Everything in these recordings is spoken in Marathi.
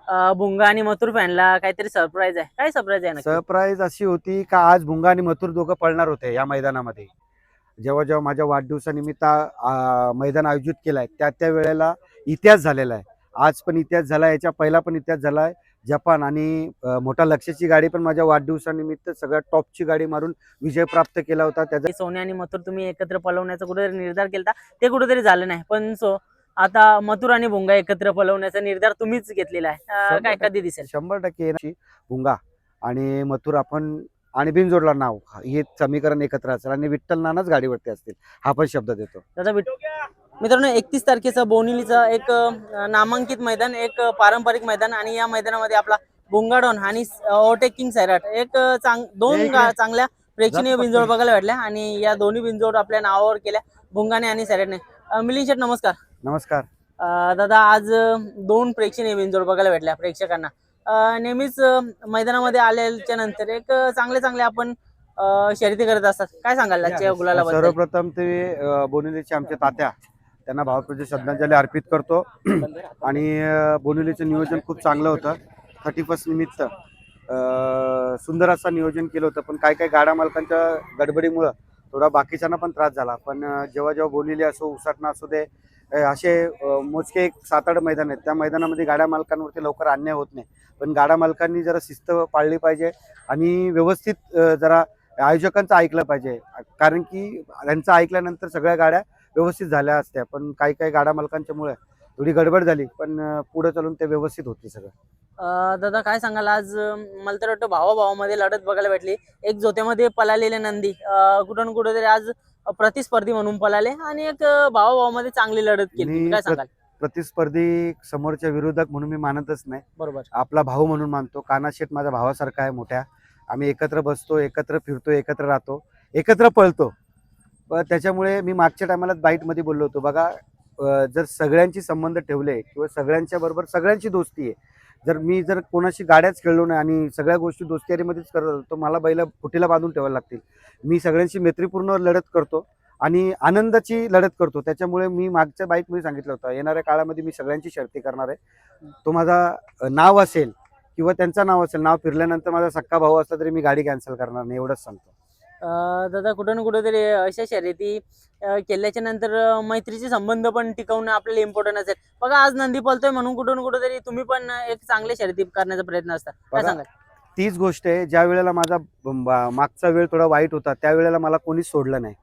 भुंगा आणि मथुर फॅनला काहीतरी सरप्राईज आहे. काय सरप्राईज आहे नक्की? सरप्राईज अशी होती का आज भुंगा आणि मथुर दोघं पळणार होते या मैदानामध्ये. जेव्हा जेव्हा माझ्या वाढदिवसानिमित्त मैदान आयोजित केलंय त्या वेळेला इतिहास झालेला आहे. आज पण इतिहास झाला, याच्या पहिला पण इतिहास झालाय. जपान आणि मोठा लक्ष्याची गाडी पण माझ्या वाढदिवसानिमित्त सगळ्यात टॉपची गाडी मारून विजय प्राप्त केला होता. त्याचा सोन्या आणि मथुर तुम्ही एकत्र पळवण्याचा कुठेतरी निर्धार केला, ते कुठेतरी झालं नाही. पण आता मथुर आणि भुंगा एकत्र पळवण्याचा निर्धार तुम्हीच घेतलेला आहे. काय कधी दिसेल? 100% येण्याची भुंगा आणि मथुर आपण आणि बिनजोडला नाव हे समीकरण एकत्र असेल आणि विठ्ठल नानाच गाडीवरती असतील, हा पण शब्द देतो. दादा मित्रांनो, 31 तारखेचं बोनिलीचं एक नामांकित मैदान, एक पारंपरिक मैदान आणि या मैदानामध्ये आपला भुंगाडॉन आणि ओव्हरटेकिंग सैराट एक चांगल्या प्रेक्षणीय बिनजोड बघायला भेटल्या आणि या दोन्ही बिनजोड आपल्या नावावर केल्या भुंगाने आणि सैराटने. मिलिंद शेठ नमस्कार. नमस्कार. दादा, आज दोन प्रेक्षणीय बिनजोड बघायला भेटल्या प्रेक्षकांना. नेहमीच मैदानामध्ये आल्याच्या नंतर एक चांगले आपण शर्यती करत असतात. काय सांगाल आजच्या गुलालाबद्दल? सर्वप्रथम ते बोनिलीचे आमचे तात्या, त्यांना भावपूज्य श्रद्धांजली अर्पित करतो. आणि बोनिलीचं नियोजन खूप चांगलं होतं. 31 निमित्त सुंदर असं नियोजन केलं होतं, पण काय गाड्या मालकांच्या गडबडीमुळं थोडा बाकीच्यांना पण त्रास झाला. पण जेव्हा बोनिली असो, उसाटणा असो, ते असे मोजके 7-8 मैदान आहेत. त्या मैदानामध्ये गाड्या मालकांवरती लवकर अन्याय होत नाही. पण गाड्या मालकांनी जरा शिस्त पाळली पाहिजे आणि व्यवस्थित जरा आयोजकांचं ऐकलं पाहिजे, कारण की त्यांचं ऐकल्यानंतर सगळ्या गाड्या व्यवस्थित झाल्या असत्या. पण काही गाड्या मालकांच्यामुळे थोडी गडबड झाली, पण पुढे चालून ते व्यवस्थित होते सगळं. दादा, काय सांगाल आज? मला तर वाटतं भावाभावामध्ये लढत बघायला भेटली. एक जोत्यामध्ये पळालेले नंदी कुठून कुठेतरी आज प्रतिस्पर्धी म्हणून पळाले आणि एक भावाभावामध्ये चांगली लढत केली. काय सांगाल? प्रतिस्पर्धी समोरच्या विरोधक म्हणून मी मानतच नाही. बरोबर. आपला भाऊ म्हणून मानतो. काना शेठ माझ्या भावासारखा आहे मोठ्या. आम्ही एकत्र बसतो, एकत्र फिरतो, एकत्र राहतो, एकत्र पळतो. पण त्याच्यामुळे मी मागच्या टायमाला बाईटमध्ये बोललो होतो, बघा जर सगळ्यांची संबंध ठेवले किंवा सगळ्यांच्या बरोबर सगळ्यांची दोस्ती आहे, जर कोणाशी गाड्याच खेळलो नाही आणि सगळ्या गोष्टी दोस्तीमध्येच करत तर मला बैल फुटीला बांधून ठेवायला लागतील. मी सगळ्यांशी मैत्रीपूर्ण लढत करतो आणि आनंदाची लढत करतो. त्याच्यामुळे मी मागच्या बाईटमध्ये सांगितलं होतं, येणाऱ्या काळामध्ये मी सगळ्यांची शर्ती करणार आहे. तो माझा नाव असेल किंवा त्यांचं नाव असेल, नाव फिरल्यानंतर माझा सक्का भाऊ असला तरी मी गाडी कॅन्सल करणार नाही, एवढंच सांगतो. दादा, कुठं कुठेतरी अशा शर्यती केल्याच्या नंतर मैत्रीचे संबंध पण टिकवणं आपल्याला इम्पॉर्टंट असेल. बघा, आज नंदी पळतोय म्हणून कुठून कुठेतरी तुम्ही पण एक चांगली शर्यती करण्याचा प्रयत्न असता. काय सांगाल? तीच गोष्ट आहे, ज्या वेळेला माझा मागचा वेळ थोडा वाईट होता त्यावेळेला मला कोणीच सोडलं नाही.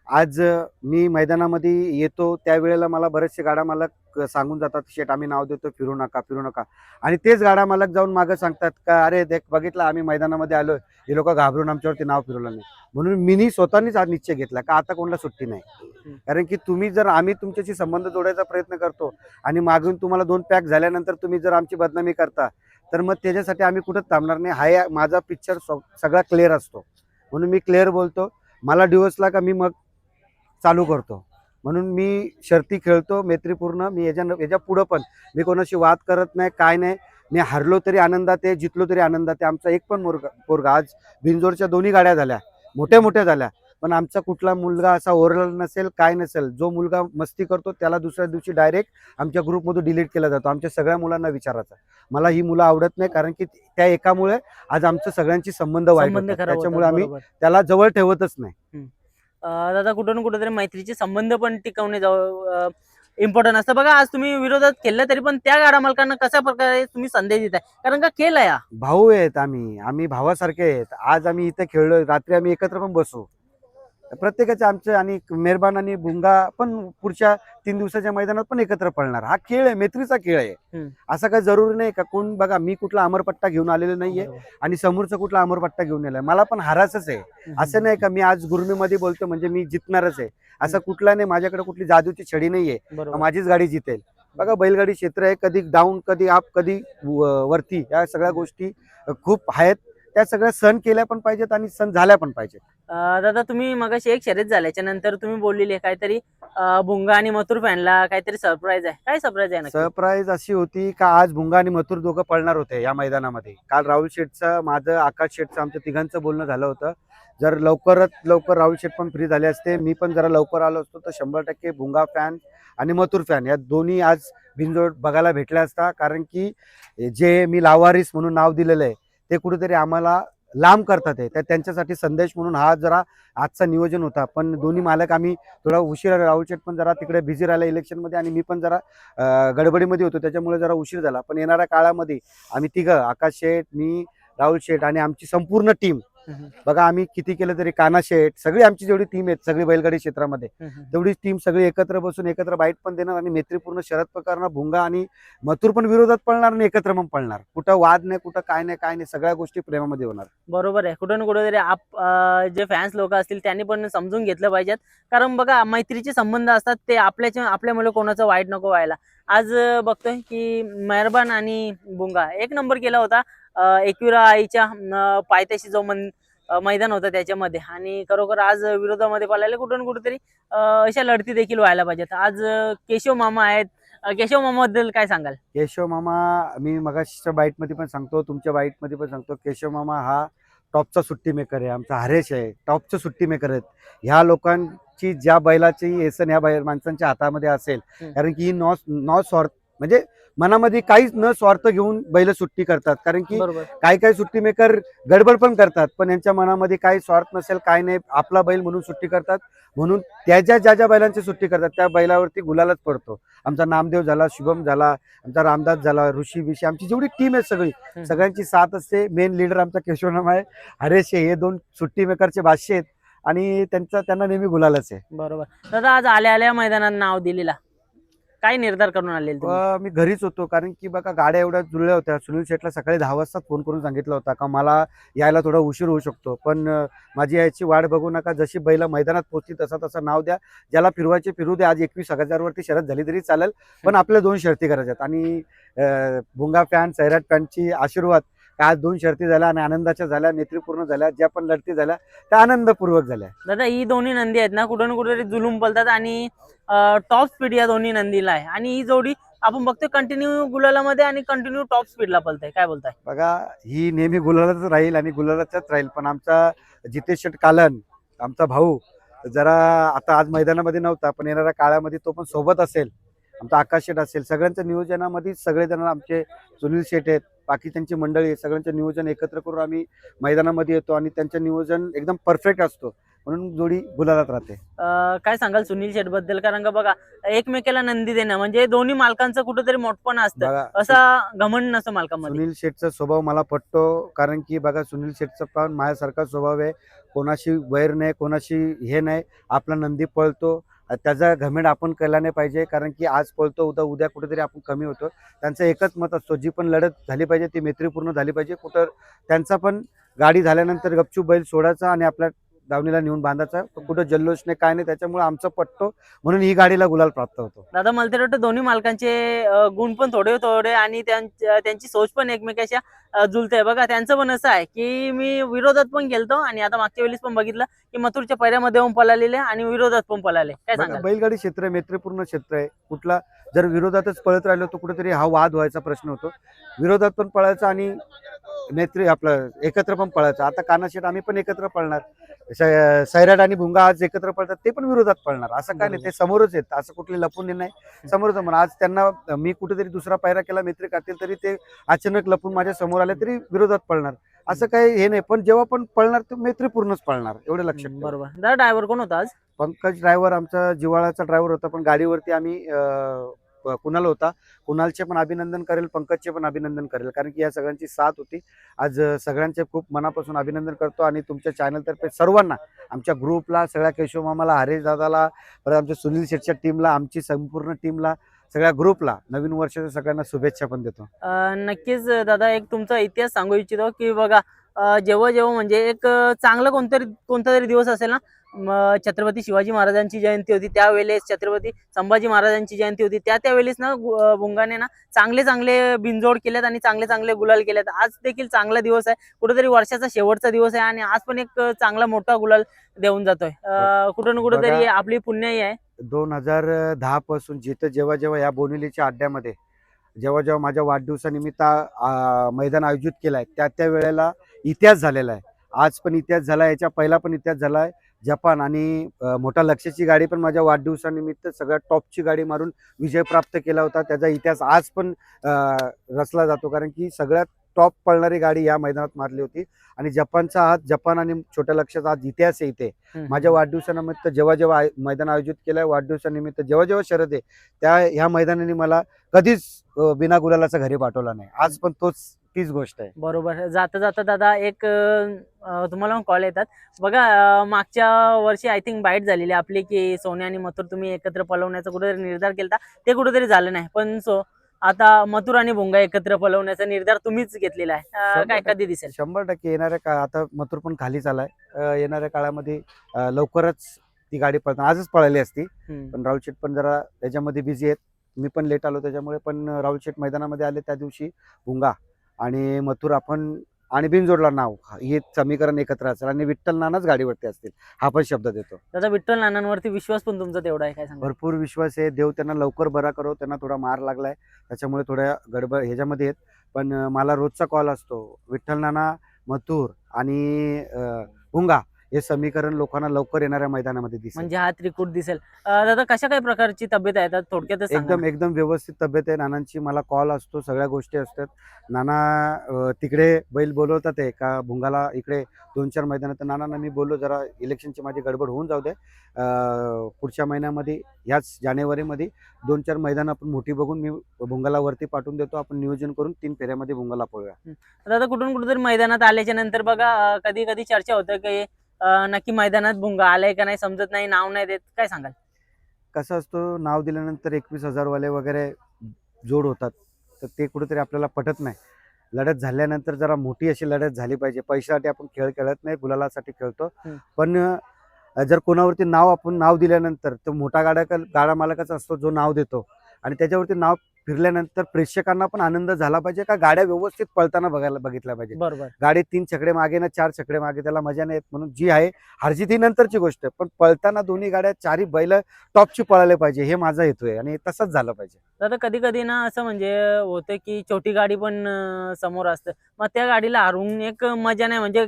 आज मी मैदानामध्ये येतो त्यावेळेला मला बरेचसे गाडा मालक सांगून जातात, शेट आम्ही नाव देतो, फिरू नका. आणि तेच गाडा मालक जाऊन मागं सांगतात का, अरे देख बघितलं आम्ही मैदानामध्ये आलोय, हे लोक घाबरून आमच्यावरती नाव फिरवलं नाही. म्हणून मी स्वतःनीच आज निश्चय घेतला का आता कोणाला सुट्टी नाही. कारण की आम्ही तुमच्याशी संबंध जोडायचा प्रयत्न करतो आणि मागून तुम्हाला 2 पॅक झाल्यानंतर तुम्ही जर आमची बदनामी करता, तर मग त्याच्यासाठी आम्ही कुठंच थांबणार नाही. हा माझा पिक्चर सगळा क्लिअर असतो. म्हणून मी क्लिअर बोलतो. मला डिवोर्सला का मी मग चालू करतो. म्हणून मी शर्ती खेळतो मैत्रीपूर्ण. मी याच्या पुढं पण मी कोणाशी वाद करत नाही, काय नाही. मी हारलो तरी आनंदात आहे, जितलो तरी आनंदात आहे. आमचा एक पण पोरगा आज बिनजोडच्या दोन्ही गाड्या झाल्या, मोठ्या झाल्या, पण आमचा कुठला मुलगा असा ओरडला नसेल, काय नसेल. जो मुलगा मस्ती करतो त्याला दुसऱ्या दिवशी डायरेक्ट आमच्या ग्रुपमधून डिलीट केला जातो. आमच्या सगळ्या मुलांना विचारायचं, मला ही मुलं आवडत नाही, कारण की त्या एकामुळे आज आमचं सगळ्यांची संबंध वाईट होतात. त्याच्यामुळे आम्ही त्याला जवळ ठेवतच नाही. दादा, कुठून कुठेतरी मैत्रीचे संबंध पण टिकवणे इम्पॉर्टंट असतं. बघा, आज तुम्ही विरोधात खेळलं तरी पण त्या गाडा मालकांना कशा प्रकारे तुम्ही संदेश देताय, कारण का खेळ आहे, भाऊ आहेत आम्ही भावासारखे आहेत. आज आम्ही इथे खेळलोय, रात्री आम्ही एकत्र पण बसू. प्रत्येकाचे आमचे आणि मेहरबान आणि भुंगा पण पुढच्या 3 दिवसाच्या मैदानात पण एकत्र पळणार. हा खेळ आहे, मैत्रीचा खेळ आहे. असं काही जरुरी नाही का कोण, बघा मी कुठला अमरपट्टा घेऊन आलेलो नाहीये आणि समोरचा कुठला अमरपट्टा घेऊन आलाय. मला पण हारायचंच आहे. असं नाही का मी आज गुरुमीमध्ये बोलतो म्हणजे मी जितणारच आहे, असं कुठला नाही. माझ्याकडे कुठली जादूची छडी नाहीये, माझीच गाडी जितेल. बघा, बैलगाडी क्षेत्र आहे, कधी डाऊन, कधी अप, कधी वरती, या सगळ्या गोष्टी खूप आहेत. त्या सगळ्या सण केल्या पण पाहिजेत आणि सण झाल्या पण पाहिजेत. दादा तुम्ही मगाशी एक शर्यत झाल्याच्या नंतर तुम्ही बोललेली आहे काहीतरी भुंगा आणि मथुर फॅनला काहीतरी सरप्राईज आहे. काय सरप्राईज आहे नक्की? सरप्राईज अशी होती का आज भुंगा आणि मथुर दोघं पळणार होते या मैदानामध्ये. काल राहुल शेठचं, माझं, आकाश शेठचं, आमचं तिघांचं बोलणं झालं होतं. जर लवकरात लवकर राहुल शेठ पण फ्री झाले असते, मी पण जरा लवकर आलो असतो, तर 100% भुंगा फॅन आणि मथुर फॅन या दोन्ही आज बिनजोड बघायला भेटला असता. कारण की जे मी लावारिस म्हणून नाव दिलेलं आहे ते कुठेतरी आम्हाला लांब करतात आहे. तर त्यांच्यासाठी संदेश म्हणून हा जरा आजचा नियोजन होता. पण दोन्ही मालक आम्ही थोडा उशीर, राहुल शेठ पण जरा तिकडे बिझी राहिला इलेक्शनमध्ये आणि मी पण जरा गडबडीमध्ये होतो, त्याच्यामुळे जरा उशीर झाला. पण येणाऱ्या काळामध्ये आम्ही तिघं, आकाश शेठ, मी, राहुल शेठ आणि आमची संपूर्ण टीम, बघा आम्ही किती केलं तरी, काना शेठ, सगळी आमची जेवढी टीम आहे सगळी बैलगाडी क्षेत्रामध्ये, तेवढी टीम सगळी एकत्र बसून एकत्र बाईट पण देणार आणि मैत्रीपूर्ण शरद प्रकारनं भुंगा आणि मथुर पण विरोधात पळणार आणि एकत्र पण पळणार. कुठं वाद नाही, कुठं काय नाही, सगळ्या गोष्टी प्रेमामध्ये होणार. बरोबर आहे. कुठं ना कुठेतरी जे फॅन्स लोक असतील त्यांनी पण समजून घेतलं पाहिजेत. कारण बघा मैत्रीचे संबंध असतात ते आपल्यामुळे कोणाचं वाईट नको व्हायला. आज बघतोय की मेहरबान आणि भुंगा एक नंबर केला होता एकविरा आईच्या पायथ्याशी जो मैदान होतं त्याच्यामध्ये, आणि खरोखर आज विरोधामध्ये पळायला कुठं ना कुठेतरी अशा लढती देखील व्हायला पाहिजेत. आज केशव मामा आहेत. केशव मामा बद्दल काय सांगाल? केशव मामा, मी मगाशीच्या बाईटमध्ये पण सांगतो, तुमच्या बाईटमध्ये पण सांगतो, केशव मामा हा टॉपचा सुट्टी मेकर आहे. आमचा हरेश आहे, टॉपचं सुट्टी मेकर आहेत. ह्या लोकांची ज्या बैलाची येसन ह्या माणसांच्या हातामध्ये असेल, कारण की नॉ स्वार्थ, म्हणजे मनामध्ये काहीच न स्वार्थ घेऊन बैल सुट्टी करतात. कारण की बरोबर. काही सुट्टी मेकर गडबड पण करतात, पण यांच्या मनामध्ये काही स्वार्थ नसेल, काय नाही, आपला बैल म्हणून सुट्टी करतात. म्हणून ज्या बैलांची सुट्टी करतात त्या बैलावरती गुलालच पडतो. आमचा नामदेव झाला, शुभम झाला, आमचा रामदास झाला, ऋषी विषय, आमची जेवढी टीम आहे सगळी, सगळ्यांची साथ असते. मेन लीडर आमचा केशवनाम आहे, हरेश आहे, हे दोन सुट्टी मेकरचे भाष्य आहेत आणि त्यांना नेहमी गुलालच आहे. बरोबर. दादा आज आल्या मैदानात नाव दिलेला काय निर्धार करून आलेले तुम्ही? मी घरीच होतो, कारण की बघा गाड्या एवढ्या जुळल्या होत्या. सुनील शेठला सकाळी 10 वाजता फोन करून सांगितलं होता का मला यायला थोडा उशीर होऊ शकतो, पण माझी यायची वाट बघू नका, जशी बैल मैदानात पोहोचली तसा नाव द्या, ज्याला फिरवायचे फिरू द्या. आज 21,000 वरती शर्यत झाली तरी चालेल, पण आपल्या 2 शर्ती करायच्यात. आणि भुंगा फॅन, सैराट फॅनची आशीर्वाद, आज 2 शर्ती झाल्या आणि आनंदाच्या झाल्या, मैत्रीपूर्ण झाल्या. ज्या पण लढती झाल्या त्या आनंदपूर्वक झाल्या. दादा ही दोन्ही नंदी आहेत ना, कुठं ना कुठेतरी जुलूम पलतात आणि टॉप स्पीड या दोन्ही नंदीला आहे, आणि ही जोडी आपण बघतोय कंटिन्यू गुलालामध्ये आणि कंटिन्यू टॉप स्पीडला पलताय. काय बोलताय? बघा ही नेहमी गुलालातच राहील आणि गुलालातच राहील, पण आमचा जितेश शेठ कालन, आमचा भाऊ, जरा आता आज मैदानामध्ये नव्हता, पण येणाऱ्या काळामध्ये तो पण सोबत असेल. आमचा आकाश शेठ असेल, सगळ्यांच्या नियोजनामध्ये सगळेजण आमचे सुनील शेठ आहेत, बाकी त्यांची मंडळी, सगळ्यांचं नियोजन एकत्र करून आम्ही मैदानामध्ये येतो आणि त्यांचं नियोजन एकदम परफेक्ट असतो, म्हणून जोडी गुलालात राहते. काय सांगाल सुनील शेठ बद्दल? कारण का बघा एकमेकाला नंदी देणं म्हणजे दोन्ही मालकांचं कुठेतरी मोठपण असतं, बघा असा घमंड नसतं मालकांमध्ये. सुनील शेठचा स्वभाव मला पटतो, कारण की बघा सुनील शेठचा पण माझ्यासारखा स्वभाव आहे. कोणाशी वैर नाही, कोणाशी हे नाही, आपला नंदी पळतो. त्याचा घमेंड आपण केला नाही पाहिजे, कारण की आज पळतो, उद्या कुठेतरी आपण कमी होतो. त्यांचं एकच मत असतो, जी पण लढत झाली पाहिजे ती मैत्रीपूर्ण झाली पाहिजे. कुठं त्यांचा पण गाडी झाल्यानंतर गपचूप बैल सोडायचा आणि आपल्या दावणीला नेऊन बांधायचा, कुठं जल्लोष नाही, काय नाही. त्याच्यामुळे आमचं पटतो, म्हणून ही गाडीला गुलाल प्राप्त होतो. दादा मला तर वाटतं दोन्ही मालकांचे गुण पण थोडे थोडे आणि त्यांची सोच पण एकमेकांच्या जुळते. बघा त्यांचं पण असं आहे की मी विरोधात पण गेलतो आणि आता मागच्या वेळेस पण बघितलं की मथुरच्या पैऱ्यामध्ये पण पळालेले आणि विरोधात पण पळाले. काय सांगाल? बैलगाडी क्षेत्र आहे, मैत्रीपूर्ण क्षेत्र आहे. कुठला जर विरोधातच पळत राहिलो तर कुठेतरी हा वाद व्हायचा प्रश्न होतो. विरोधात पण पळायचा आणि मैत्री आपलं एकत्र पण पळायचं. आता कानाशेट आम्ही पण एकत्र पळणार, सैराट आणि भुंगा आज एकत्र पळतात, ते पण विरोधात पळणार. असं काय नाही, ते समोरच आहेत, असं कुठली लपून नाही, समोरच. म्हणून आज त्यांना मी कुठेतरी दुसरा पायरा केला मैत्री करतील तरी ते अचानक लपून माझ्या समोर आले तरी विरोधात पळणार, असं काही हे नाही. पण जेव्हा पण पळणार ते मैत्रीपूर्णच पळणार, एवढं लक्षात ठेवा. बरोबर. दादा ड्रायव्हर कोण होता आज? पंकज ड्रायव्हर आमचा जिव्हाळ्याचा ड्रायव्हर होता, पण गाडीवरती आम्ही कुणाल होता. कुणालचे पण अभिनंदन करेल, पंकजचे पण अभिनंदन करेल, कारण की या सगळ्यांची साथ होती. आज सगळ्यांचे खूप मनापासून अभिनंदन करतो आणि तुमच्या चॅनलतर्फे सर्वांना, आमच्या ग्रुपला, सगळ्या केशव मामाला, हरेश दादाला, परत आमच्या सुनील शेठच्या टीमला, आमची संपूर्ण टीमला, सगळ्या ग्रुपला नवीन वर्षाच्या सगळ्यांना शुभेच्छा पण देतो. नक्कीच दादा एक तुमचा इतिहास सांगू इच्छितो की बघा जेव्हा जेव्हा म्हणजे एक चांगलं कोणता तरी दिवस असेल ना, छत्रपती शिवाजी महाराजांची जयंती होती त्यावेळेस, छत्रपती संभाजी महाराजांची जयंती होती त्यावेळेस ना भुंगाने ना चांगले चांगले बिनजोड केलेत आणि चांगले चांगले गुलाल केलेत. आज देखील चांगला दिवस आहे, कुठेतरी वर्षाचा शेवटचा दिवस आहे आणि आज पण एक चांगला मोठा गुलाल देऊन जातोय. कुठं ना कुठेतरी बघा, आपली पुण्याई आहे. 2010 पासून जिथं जेव्हा जेव्हा या बोनिवलीच्या अड्ड्यामध्ये जेव्हा जेव्हा माझ्या वाढदिवसानिमित्त मैदान आयोजित केलं आहे त्या वेळेला इतिहास झालेला आहे. आज पण इतिहास झाला, याच्या पहिला पण इतिहास झाला आहे. जपान आणि मोठा लक्ष्याची गाडी पण माझ्या वाढदिवसानिमित्त सगळ्यात टॉपची गाडी मारून विजय प्राप्त केला होता. त्याचा इतिहास आज पण रचला जातो, कारण की सगळ्यात टॉप पळणारी गाडी या मैदानात मारली होती. आणि जपानचा आज, जपान आणि छोट्या लक्ष्याचा आज इतिहास आहे इथे. माझ्या वाढदिवसानिमित्त जेव्हा जेव्हा मैदान आयोजित केलंय, वाढदिवसानिमित्त जेव्हा जेव्हा शर्यत आहे त्या ह्या मैदानाने मला कधीच बिना गुलालाचा घरी पाठवला नाही. आज पण तीच गोष्ट आहे. बरोबर. जाता जाता दादा एक तुम्हाला कॉल येतात बघा. मागच्या वर्षी आय थिंक बाईट झालेली आपली की सोन्या आणि मथुर तुम्ही एकत्र पळवण्याचा कुठेतरी निर्धार केला, ते कुठेतरी झालं नाही. पण आता मथुर आणि भुंगा एकत्र पळवण्याचा निर्धार तुम्हीच घेतलेला आहे. काय कधी दिसेल? 100% येणाऱ्या काळ, आता मथुर पण खालीच आलाय. येणाऱ्या काळामध्ये लवकरच ती गाडी पळताना, आजच पळाली असती पण राहुल शेठ पण जरा त्याच्यामध्ये बिझी आहेत. मी पण लेट आलो त्याच्यामुळे, पण राहुल शेठ मैदानामध्ये आले त्या दिवशी भुंगा आणि मथुर आपण आणि बिनजोडला नाव हे समीकरण एकत्र असेल आणि विठ्ठल नानाच गाडीवरती असतील, हा पण शब्द देतो. दादा विठ्ठल नानांवरती विश्वास पण तुमचा तेवढा आहे, काय सांगा? भरपूर विश्वास आहे. देव त्यांना लवकर बरा करो. त्यांना थोडा मार लागलाय त्याच्यामुळे थोड्या गडबड ह्याच्यामध्ये आहेत. पण मला रोजचा कॉल असतो, विठ्ठल नाना, मथुर आणि भुंगा हे समीकरण लोकांना लवकर येणाऱ्या मैदानामध्ये दिसेल. म्हणजे हा त्रिकूट दिसेल. दादा कशा काही प्रकारची तब्येत आहे? थोडक्यातच सांगा एकदम ना. एकदम व्यवस्थित तब्येत आहे नानांची. मला कॉल असतो, सगळ्या गोष्टी असतात. नाना तिकडे बैल बोलवतात आहे का भुंगाला इकडे 2-4 मैदानात. तर नानांना मी बोललो जरा इलेक्शनची माझी गडबड होऊन जाऊ दे, पुढच्या महिन्यामध्ये ह्याच जानेवारीमध्ये 2-4 मैदान आपण मोठी बघून मी भुंगाला वरती पाठवून देतो. आपण नियोजन करून 3 फेऱ्यामध्ये भुंगाला पळूया. दादा कुठून कुठेतरी मैदानात आल्याच्या नंतर बघा कधी कधी चर्चा होतं की नक्की मैदानात भुंगा आलाय का नाही समजत नाही, नाव नाही देत, काय सांगाल? कसं असतो, नाव दिल्यानंतर 21,000 वाले वगैरे जोड होतात, तर ते कुठेतरी आपल्याला पटत नाही. लढत झाल्यानंतर जरा मोठी अशी लढत झाली पाहिजे. पैशासाठी आपण खेळ खेळत नाही, गुलालासाठी खेळतो. पण जर कोणावरती आपण नाव दिल्यानंतर तो मोठा गाडा मालकाचा असतो जो नाव देतो, आणि त्याच्यावरती नाव फिरल्यानंतर प्रेक्षकांना पण आनंद झाला पाहिजे का गाड्या व्यवस्थित पळताना बघितल्या पाहिजे. बरोबर. गाडी 3 छकडे मागे ना 4 छकडे मागे, त्याला मजा नाही येत. म्हणून जी आहे हारजीत ही नंतरची गोष्ट आहे, पण पळताना दोन्ही गाड्या चारही बैल टॉपची पळायला पाहिजे, हे माझा हेतू आहे आणि तसंच झालं पाहिजे. दादा कधी कधी ना असं म्हणजे होतं की छोटी गाडी पण समोर असतं, मग त्या गाडीला हरवून एक मजा नाही, म्हणजे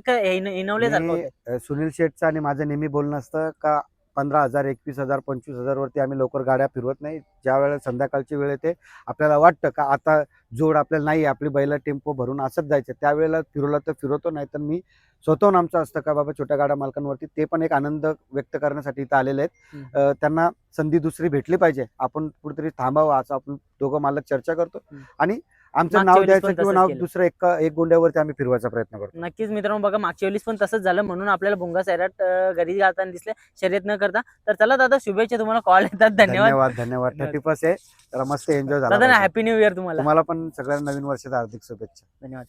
हिनवल्यासारखं होतं. सुनील शेठचं आणि माझं नेहमी बोलणं असतं का 15,000, 21,000, 25,000 वरती आम्ही लवकर गाड्या फिरवत नाही. ज्या वेळेला संध्याकाळची वेळ येते, आपल्याला वाटतं का आता जोड आपल्याला नाही, आपली बैल टेम्पो भरून असंच जायचं, त्यावेळेला फिरवलं तर फिरवतो, नाही तर मी स्वतःहून आमचं असतं का बाबा छोट्या गाड्या मालकांवरती ते पण एक आनंद व्यक्त करण्यासाठी इथं आलेले आहेत. त्यांना संधी दुसरी भेटली पाहिजे, आपण कुठेतरी थांबावं असं आपण दोघं मालक चर्चा करतो आणि आमचं मागच्या नाव वेळेस द्यायचं पण किंवा तसंच नाव केलं. दुसरं एक गोंड्यावरती आम्ही फिरवायचा प्रयत्न करतो. नक्कीच मित्रांनो बघा मागच्या वेळेस पण तसंच झालं, म्हणून आपल्याला भुंगा सैराट घरी जाताना दिसले, शर्यत न करता. तर चला दादा शुभेच्छा, तुम्हाला कॉल येतात. धन्यवाद. धन्यवाद. 31 आहे, तर मस्त एन्जॉय झाला दादा पाहिजे. हॅपी न्यू इयर तुम्हाला. तुम्हाला पण सगळ्यांना नवीन वर्षाच्या हार्दिक शुभेच्छा. धन्यवाद.